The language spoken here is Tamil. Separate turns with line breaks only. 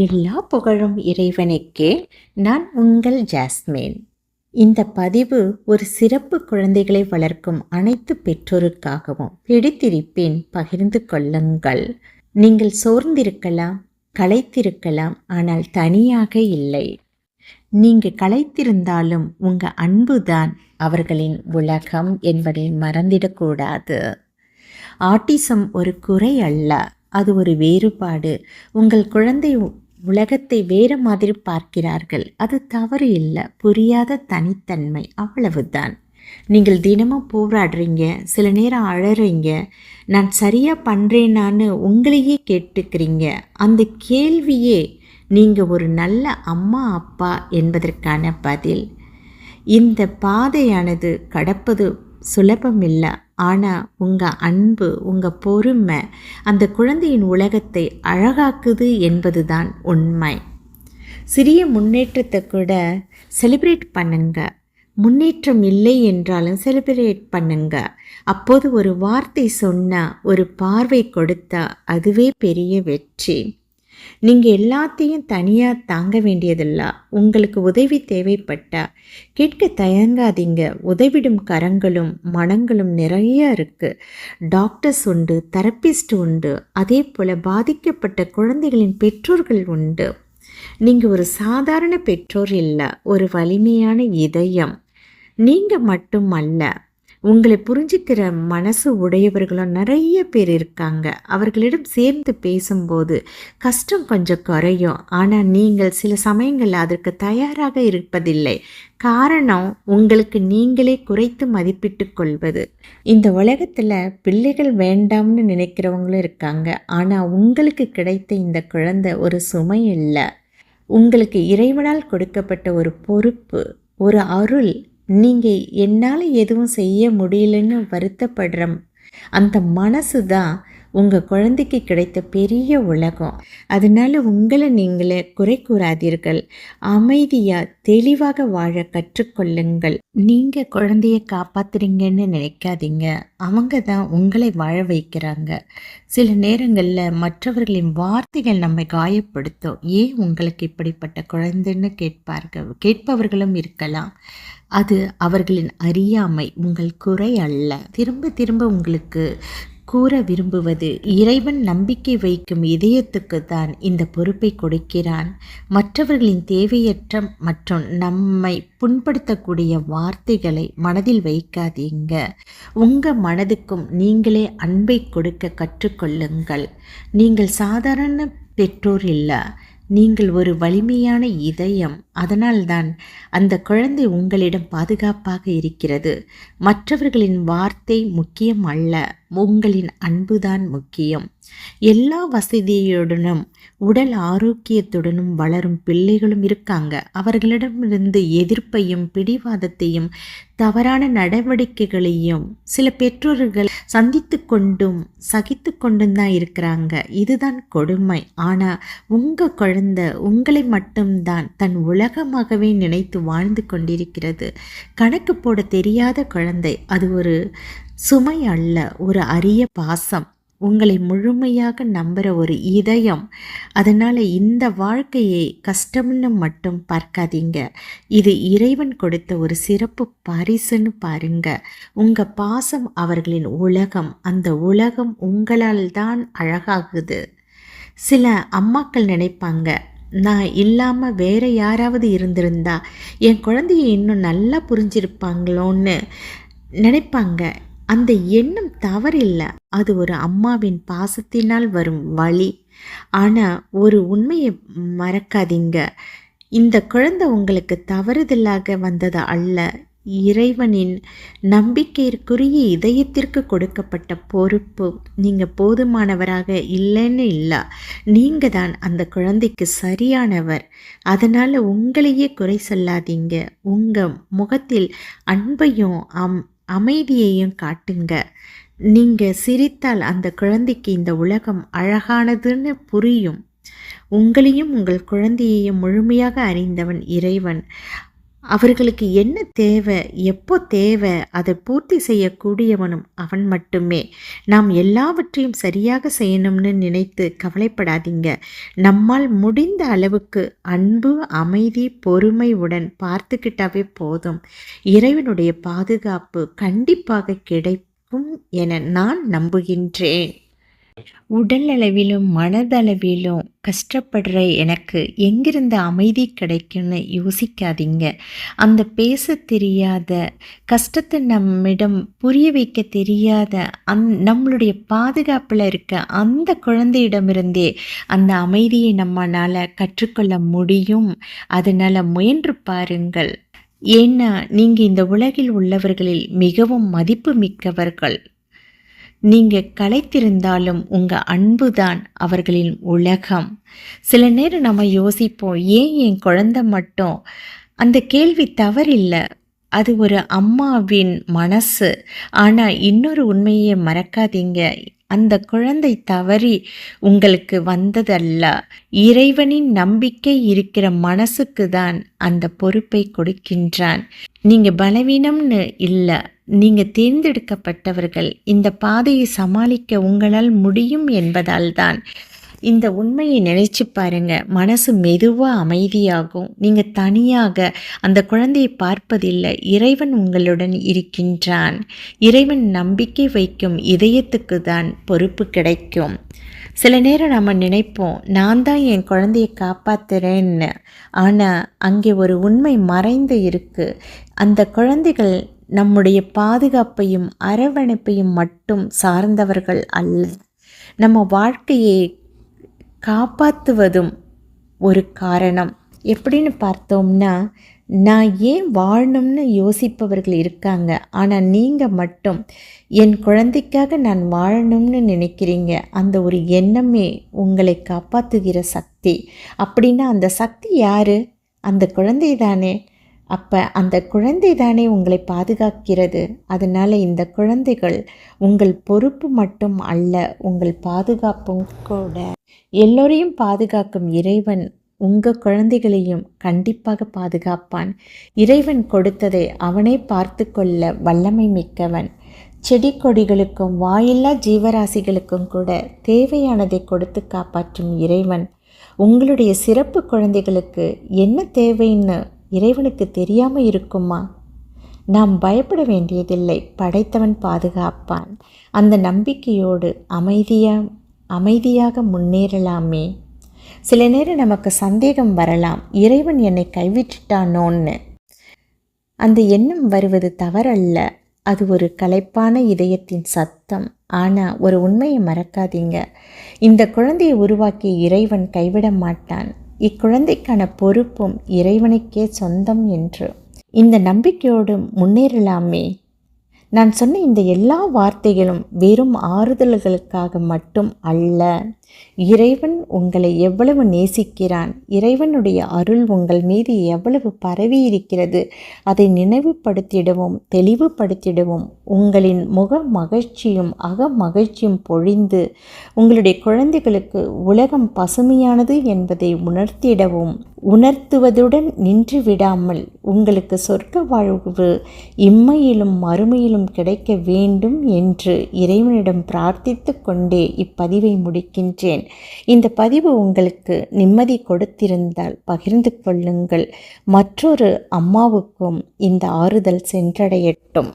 எல்லா புகழும் இறைவனுக்கே. நான் உங்கள் ஜாஸ்மின். இந்த பதிவு ஒரு சிறப்பு குழந்தைகளை வளர்க்கும் அனைத்து பெற்றோருக்காகவும் பிடித்திருப்பேன், பகிர்ந்து கொள்ளுங்கள். நீங்கள் சோர்ந்திருக்கலாம், களைத்திருக்கலாம், ஆனால் தனியாக இல்லை. நீங்க களைத்திருந்தாலும் உங்க அன்புதான் அவர்களின் உலகம் என்பதை மறந்திடக்கூடாது. ஆட்டிசம் ஒரு குறை அல்ல, அது ஒரு வேறுபாடு. உங்கள் குழந்தை உலகத்தை வேறு மாதிரி பார்க்கிறார்கள், அது தவறு இல்லை. புரியாத தனித்தன்மை, அவ்வளவுதான். நீங்கள் தினமும் போராடுறீங்க, சில நேரம் அழறீங்க, நான் சரியாக பண்ணுறேனான்னு உங்களையே கேட்டுக்கிறீங்க. அந்த கேள்வியே நீங்கள் ஒரு நல்ல அம்மா அப்பா என்பதற்கான பதில். இந்த பாதையானது கடப்பது சுலபமில்லை, ஆனால் உங்கள் அன்பு, உங்கள் பொறுமை அந்த குழந்தையின் உலகத்தை அழகாக்குது என்பது தான் உண்மை. சிறிய முன்னேற்றத்தை கூட செலிப்ரேட் பண்ணுங்க. முன்னேற்றம் இல்லை என்றாலும் செலிப்ரேட் பண்ணுங்க. அப்போது ஒரு வார்த்தை சொன்னால், ஒரு பார்வை கொடுத்தா அதுவே பெரிய வெற்றி. நீங்கள் எல்லாத்தையும் தனியாக தாங்க வேண்டியதில்லை. உங்களுக்கு உதவி தேவைப்பட்டா கேட்க தயங்காதீங்க. உதவிடும் கரங்களும் மனங்களும் நிறைய இருக்குது. டாக்டர்ஸ் உண்டு, தெரப்பிஸ்ட் உண்டு, அதே போல் பாதிக்கப்பட்ட குழந்தைகளின் பெற்றோர்கள் உண்டு. நீங்கள் ஒரு சாதாரண பெற்றோர் இல்லை, ஒரு வலிமையான இதயம். நீங்கள் மட்டும் அல்ல, உங்களை புரிஞ்சுக்கிற மனசு உடையவர்களும் நிறைய பேர் இருக்காங்க. அவர்களிடம் சேர்ந்து பேசும்போது கஷ்டம் கொஞ்சம் குறையும். ஆனால் நீங்கள் சில சமயங்களில் அதற்கு தயாராக இருப்பதில்லை. காரணம், உங்களுக்கு நீங்களே குறைத்து மதிப்பிட்டு கொள்வது. இந்த உலகத்தில் பிள்ளைகள் வேண்டாம்னு நினைக்கிறவங்களும் இருக்காங்க. ஆனால் உங்களுக்கு கிடைத்த இந்த குழந்தை ஒரு சுமை இல்லை, உங்களுக்கு இறைவனால் கொடுக்கப்பட்ட ஒரு பொறுப்பு, ஒரு அருள். நீங்கள் என்னால் எதுவும் செய்ய முடியலன்னு வருத்தப்படுற அந்த மனசு தான் உங்கள் குழந்தைக்கு கிடைத்த பெரிய உலகம். அதனால் உங்களை நீங்களே குறை கூறாதீர்கள். அமைதியாக தெளிவாக வாழ கற்றுக்கொள்ளுங்கள். நீங்கள் குழந்தைய காப்பாற்றுறீங்கன்னு நினைக்காதீங்க, அவங்க தான் உங்களை வாழ வைக்கிறாங்க. சில நேரங்களில் மற்றவர்களின் வார்த்தைகள் நம்மை காயப்படுத்தும். ஏன் உங்களுக்கு இப்படிப்பட்ட குழந்தைன்னு கேட்பவர்களும் இருக்கலாம். அது அவர்களின் அறியாமை, உங்கள் குறை அல்ல. திரும்ப திரும்ப உங்களுக்கு கூற விரும்புவது, இறைவன் நம்பிக்கை வைக்கும் இதயத்துக்கு தான் இந்த பொறுப்பை கொடுக்கிறான். மற்றவர்களின் தேவையற்ற மற்றும் நம்மை புண்படுத்தக்கூடிய வார்த்தைகளை மனதில் வைக்காதீங்க. உங்கள் மனதுக்கும் நீங்களே அன்பை கொடுக்க கற்றுக்கொள்ளுங்கள். நீங்கள் சாதாரண பெற்றோர் இல்லை, நீங்கள் ஒரு வலிமையான இதயம். அதனால்தான் அந்த குழந்தை உங்களிடம் பாதுகாப்பாக இருக்கிறது. மற்றவர்களின் வார்த்தை முக்கியம் அல்ல, உங்களின் அன்புதான் முக்கியம். எல்லா வசதியுடனும் உடல் ஆரோக்கியத்துடனும் வளரும் பிள்ளைகளும் இருக்காங்க. அவர்களிடமிருந்து எதிர்ப்பையும் பிடிவாதத்தையும் தவறான நடவடிக்கைகளையும் சில பெற்றோர்கள் சந்தித்து கொண்டும் சகித்து கொண்டும் தான் இருக்கிறாங்க. இதுதான் கொடுமை. ஆனால் உங்கள் குழந்தை உங்களை மட்டும்தான் தன் உலகமாகவே நினைத்து வாழ்ந்து கொண்டிருக்கிறது. கணக்கு போட தெரியாத குழந்தை, அது ஒரு சுமை அல்ல, ஒரு அரிய பாசம். உங்களை முழுமையாக நம்புகிற ஒரு இதயம். அதனால் இந்த வாழ்க்கையை கஷ்டம்னு மட்டும் பார்க்காதீங்க. இது இறைவன் கொடுத்த ஒரு சிறப்பு பரிசுன்னு பாருங்க. உங்கள் பாசம் அவர்களின் உலகம். அந்த உலகம் உங்களால் தான் அழகாகுது. சில அம்மாக்கள் நினைப்பாங்க, நான் இல்லாமல் வேற யாராவது இருந்திருந்தா என் குழந்தைய இன்னும் நல்லா புரிஞ்சிருப்பாங்களோன்னு நினைப்பாங்க. அந்த எண்ணம் தவறில்லை, அது ஒரு அம்மாவின் பாசத்தினால் வரும் வழி. ஆனால் ஒரு உண்மையை மறக்காதீங்க, இந்த குழந்தை உங்களுக்கு தவறுதலாக வந்தது அல்ல. இறைவனின் நம்பிக்கைக்குரிய இதயத்திற்கு கொடுக்கப்பட்ட பொறுப்பு. நீங்கள் போதுமானவராக இல்லைன்னு இல்லை, நீங்கள் தான் அந்த குழந்தைக்கு சரியானவர். அதனால் உங்களையே குறை சொல்லாதீங்க. உங்கள் முகத்தில் அன்பையும் அமைதியையும் காட்டுங்க. நீங்கள் சிரித்தால் அந்த குழந்தைக்கு இந்த உலகம் அழகானதுன்னு புரியும். உங்களையும் உங்கள் குழந்தையையும் முழுமையாக அறிந்தவன் இறைவன். அவர்களுக்கு என்ன தேவை, எப்போ தேவை, அதை பூர்த்தி செய்யக்கூடியவனும் அவன் மட்டுமே. நாம் எல்லாவற்றையும் சரியாக செய்யணும்னு நினைத்து கவலைப்படாதீங்க. நம்மால் முடிந்த அளவுக்கு அன்பு, அமைதி, பொறுமையுடன் பார்த்துக்கிட்டாவே போதும். இறைவனுடைய பாதுகாப்பு கண்டிப்பாக கிடைக்கும் என நான் நம்புகின்றேன். உடல் அளவிலும் மனதளவிலும் கஷ்டப்படுற எனக்கு எங்கிருந்து அமைதி கிடைக்கும்னு யோசிக்காதீங்க. அந்த பேச தெரியாத, கஷ்டத்தை நம்மிடம் புரிய வைக்க தெரியாத நம்மளுடைய பாதுகாப்பில் இருக்க அந்த குழந்தையிடமிருந்தே அந்த அமைதியை நம்மளால் கற்றுக்கொள்ள முடியும். அதனால் முயன்று பாருங்கள். ஏன்னா நீங்கள் இந்த உலகில் உள்ளவர்களில் மிகவும் மதிப்பு மிக்கவர்கள். நீங்கள் களைத்திருந்தாலும் உங்கள் அன்புதான் அவர்களின் உலகம். சில நேரம் நம்ம யோசிப்போம், ஏன் என் குழந்தை மட்டும்? அந்த கேள்வி தவறில்லை, அது ஒரு அம்மாவின் மனசு. ஆனால் இன்னொரு உண்மையை மறக்காதீங்க, அந்த குழந்தை தவறி உங்களுக்கு வந்ததல்ல. இறைவனின் நம்பிக்கை இருக்கிற மனசுக்கு தான் அந்த பொறுப்பை கொடுக்கின்றான். நீங்கள் பலவீனம்னு இல்லை, நீங்கள் தேர்ந்தெடுக்கப்பட்டவர்கள். இந்த பாதையை சமாளிக்க உங்களால் முடியும் என்பதால் தான். இந்த உண்மையை நினைச்சு பாருங்க, மனசு மெதுவாக அமைதியாகும். நீங்கள் தனியாக அந்த குழந்தையை பார்ப்பதில்லை, இறைவன் உங்களுடன் இருக்கின்றான். இறைவன் நம்பிக்கை வைக்கும் இதயத்துக்கு தான் பொறுப்பு கிடைக்கும். சில நேரம் நம்ம நினைப்போம், நான் தான் என் குழந்தையை காப்பாற்றுறேன்னு. ஆனால் அங்கே ஒரு உண்மை மறைந்து இருக்குது. அந்த குழந்தைகள் நம்முடைய பாதுகாப்பையும் அரவணைப்பையும் மட்டும் சார்ந்தவர்கள் அல்ல. நம்ம வாழ்க்கையை காப்பாற்றுவதும் ஒரு காரணம். எப்படின்னு பார்த்தோம்னா, நான் ஏன் வாழணும்னு யோசிப்பவர்கள் இருக்காங்க. ஆனால் நீங்கள் மட்டும் என் குழந்தைக்காக நான் வாழணும்னு நினைக்கிறீங்க. அந்த ஒரு எண்ணமே உங்களை காப்பாற்றுகிற சக்தி. அப்படின்னா அந்த சக்தி யார்? அந்த குழந்தை தானே. அப்போ அந்த குழந்தை தானே உங்களை பாதுகாக்கிறது. அதனால் இந்த குழந்தைகள் உங்கள் பொறுப்பு மட்டும் அல்ல, உங்கள் பாதுகாப்பும் கூட. எல்லோரையும் பாதுகாக்கும் இறைவன் உங்கள் குழந்தைகளையும் கண்டிப்பாக பாதுகாப்பான். இறைவன் கொடுத்ததை அவனே பார்த்து கொள்ள வல்லமை மிக்கவன். செடி கொடிகளுக்கும் வாயில்லா ஜீவராசிகளுக்கும் கூட தேவையானதை கொடுத்து காப்பாற்றும் இறைவன் உங்களுடைய சிறப்பு குழந்தைகளுக்கு என்ன தேவைன்னு இறைவனுக்கு தெரியாமல் இருக்குமா? நாம் பயப்பட வேண்டியதில்லை, படைத்தவன் பாதுகாப்பான். அந்த நம்பிக்கையோடு அமைதியாக முன்னேறலாமே. சில நேரம் நமக்கு சந்தேகம் வரலாம், இறைவன் என்னை கைவிட்டுட்டானோன்னு. அந்த எண்ணம் வருவது தவறல்ல, அது ஒரு களைப்பான இதயத்தின் சத்தம். ஆனால் ஒரு உண்மையை மறக்காதீங்க, இந்த குழந்தையை உருவாக்கிய இறைவன் கைவிட மாட்டான். இக்குழந்தைக்கான பொறுப்பும் இறைவனுக்கே சொந்தம் என்று இந்த நம்பிக்கையோடு முன்னேறலாமே. நான் சொன்ன இந்த எல்லா வார்த்தைகளும் வெறும் ஆறுதல்களுக்காக மட்டும் அல்ல. இறைவன் உங்களை எவ்வளவு நேசிக்கிறான், இறைவனுடைய அருள் உங்கள் மீது எவ்வளவு பரவி இருக்கிறது, அதை நினைவுபடுத்திடவும் தெளிவுபடுத்திடவும் உங்களின் முக மகிழ்ச்சியும் அக மகிழ்ச்சியும் பொழிந்து உங்களுடைய குழந்தைகளுக்கு உலகம் பசுமையானது என்பதை உணர்த்துவதுடன் நின்று விடாமல் உங்களுக்கு சொர்க்க வாழ்வு இம்மையிலும் மறுமையிலும் கிடைக்க வேண்டும் என்று இறைவனிடம் பிரார்த்தித்து கொண்டே இப்பதிவை முடிக்கின்றேன். இந்த பதிவு உங்களுக்கு நிம்மதி கொடுத்திருந்தால் பகிர்ந்து கொள்ளுங்கள். மற்றொரு அம்மாவுக்கும் இந்த ஆறுதல் சென்றடையட்டும்.